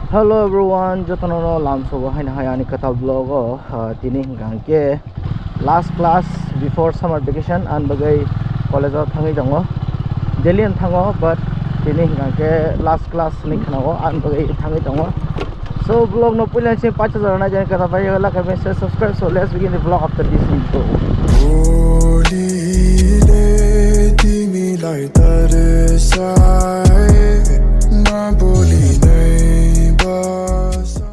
Hello everyone, jotono lam sobo haina hayani kata vlog tini hinggang ke last class before summer vacation an bagai college thangai dango Delhi an thango but tini hinggang ke last class ni khanao an bagai thangai dango. So vlog no punya che 5000 na jane kata bhai wala ka message subscribe. So let's begin the vlog after this intro. Holy lady me like that is na boli nahi bas.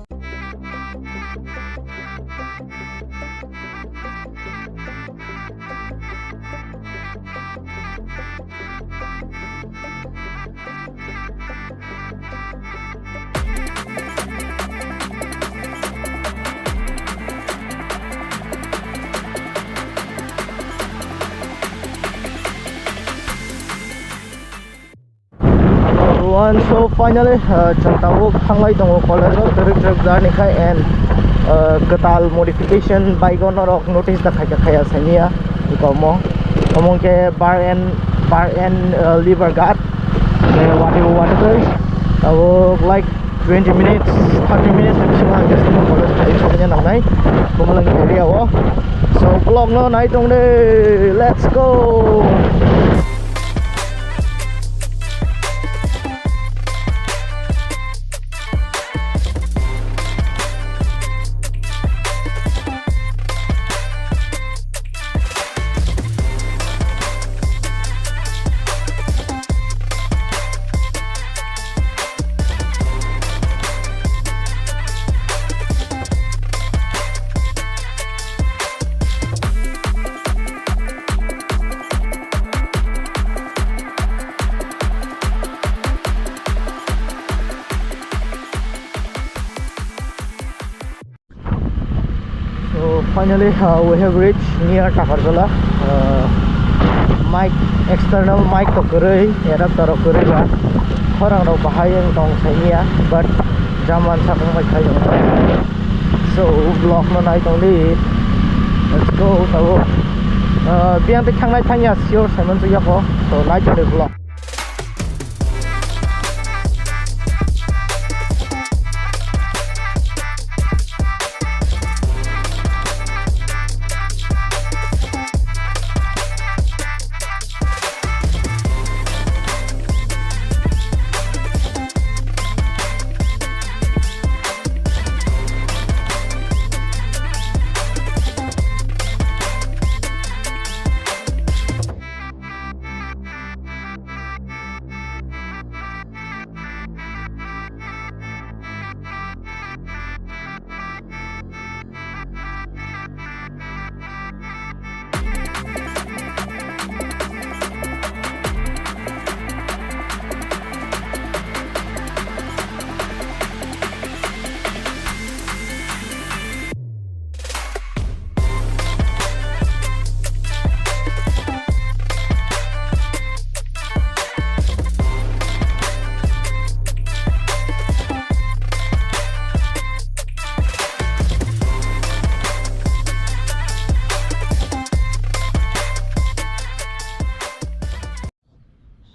So finally Chantawo Thangai Tongo College of Director Garnikai and Katal modification by Gonor of notice the Kaya Senia Ikomo among bar and liver guard whatever I will like 20 minutes 30 minutes just college area so vlog no night on let's go. Finally we have reached near Takarjala. Mic external mic to kurai adapter to kurai ba horang no bahayang tong sainia but jaman sakang mai khai so vlog no nai tong ni let's go tawo biang te khangnai thanya sure semen su yako so nai to the vlog.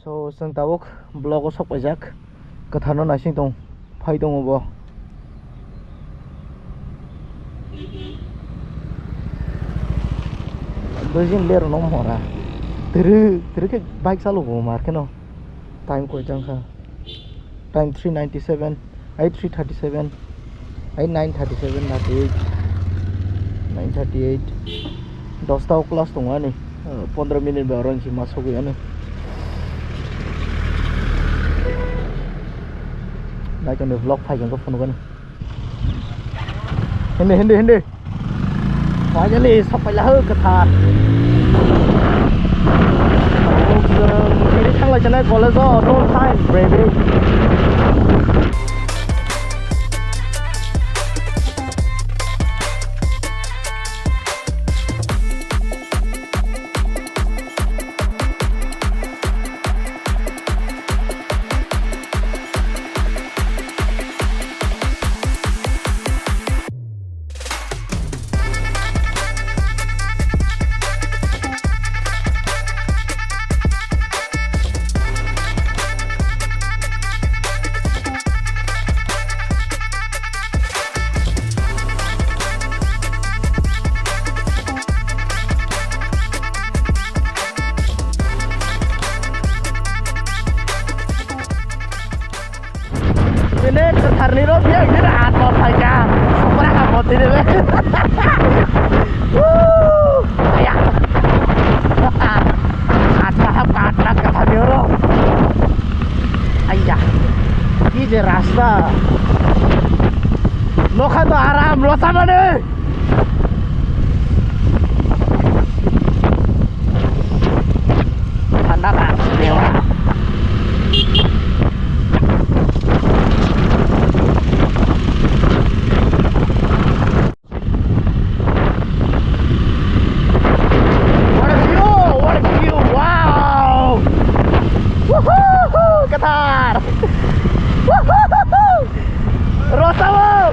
So sang tawok blog sok pajak kathano nasing tong phai tong bo dojin ler nom hora tru ke bike salu go mar keno time ko jang kha time 397 337 937 938 10 class tong ani 15 minit ba orang si masuk ya ni nãy trong được vlog phải chẳng có phần luôn hindi phải cái này sắp phải là hơi cật thà đi thang lại cho này có là do no time baby. ini ketarni lo dia ini atau saja seberapa kapot ini le. Ayah. Atap ketarni lo. Ayah. Ini rasta. Lo kan tuh aram lo sama nih. Anda kan dewa. Qatar. Rosawo.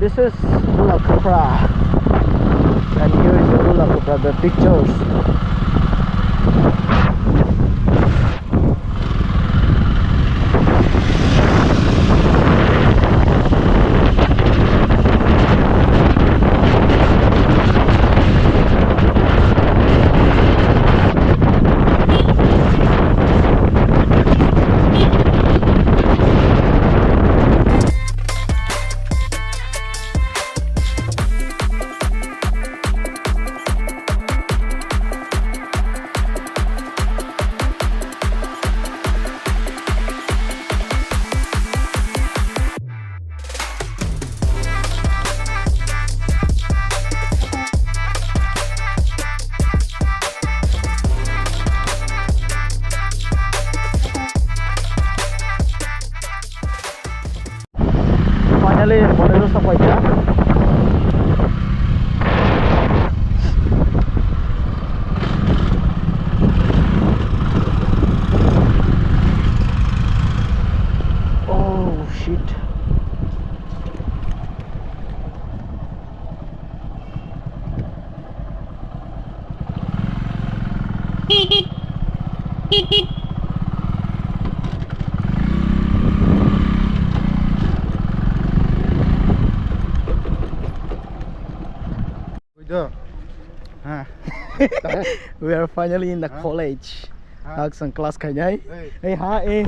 This is Rula Kupra, and here is the Rula Kupra, the pictures. Finally, bolero sampai ya. Oh shit. We are finally in the college. Sang kelas kayaknya. Hai.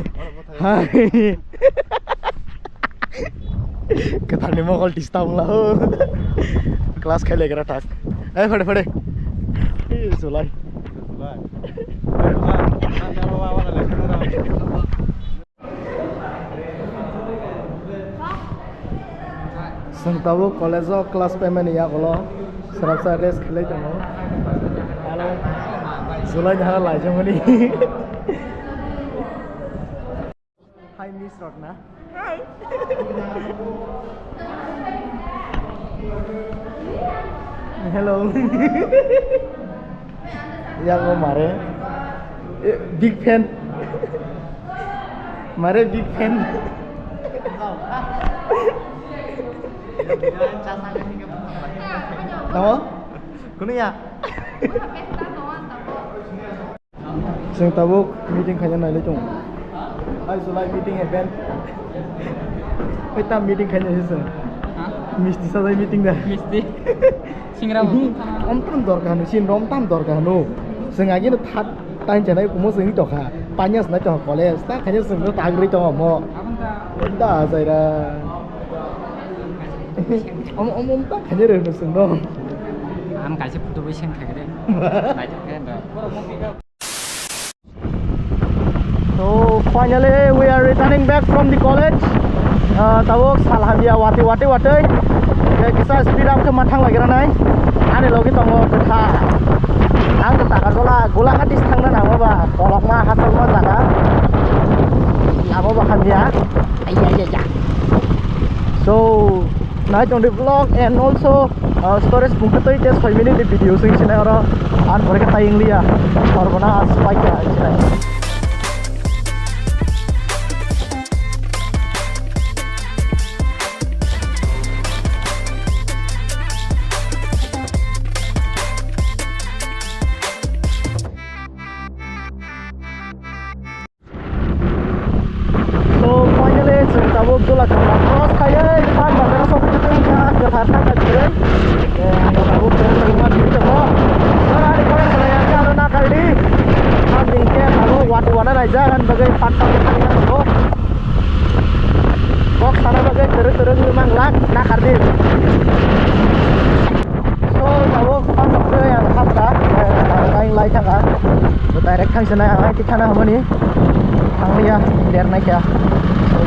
Ketar mau kalau distam lah. Kelas kayak lagi ratak. Fade. Sulai. Sang tahu college kelas payment ya kalau serasa race kelai jangan. Halo. Sulai jangan lah jangan ni. Hi Miss Rotna. Hi. Hello. Yang mau mare. Big fan. Mare big fan. Nama? Kuno ya. Sing tabuk meeting kanya nai lecung. Hai Sulai meeting event. Kita meeting kanya sih. Misti saja meeting dah. Misti. Singra bu. Om dorkan, sin rom tam dorkan nu. Sengaja nu tat tan janai kumo sing doka. Panyas na jong college. Tak kanya sing nu tagri jong mo. Dah saya. Om tak kanya reh nu sing dong. Am kasih putu bising kagak. Baca kan. So finally we are returning back from the college. Tawuk salah dia wati. Kita speed up ke matang lagi ranai. Ani logi tongo kota. Ang Tagarjola Gulagadis thangna nangaba kolokma hasalma jaga. Labo bakamya. Ayya. So night on the vlog and also storage bungkutoi just 5 minute video sing sina ora an boreka taying liya sorbona spike ya sina. So finally chúng ta vô du lịch cross kaya fan mà nó không có cái cửa hàng khác là gì đấy người ta vô cái mà đi được không nó đi coi cái này nó na cái đi anh đi cái thằng nó này ra kan bagai patah cái nó box sana bagai terus memang lag nak kardi so tahu fan itu yang khas lain lain kan direct thang sana ai cái sana apa nih thang dia biar naik ya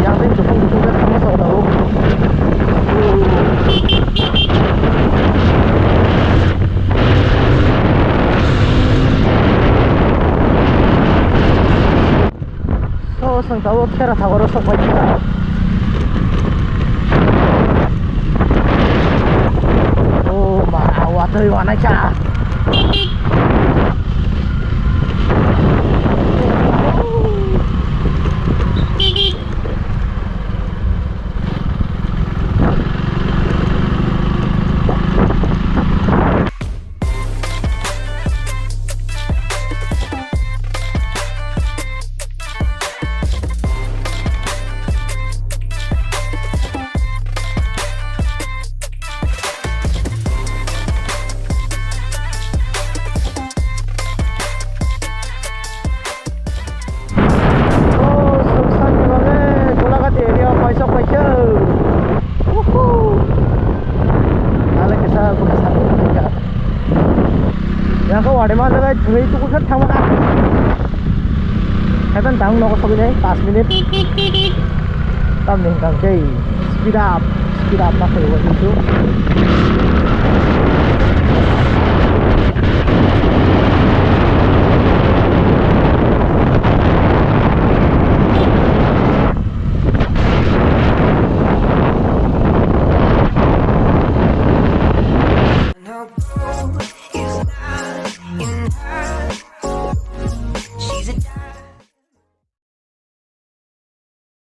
yang penting dukung kan kamu tahu tahu so sang tahu kira tahu rasa baiknya oh mah dari mana cah yang kau ada mana lagi itu kan sama kan heaven tang no ko sabi 5 minit tam ning kang jay speed up na kayo itu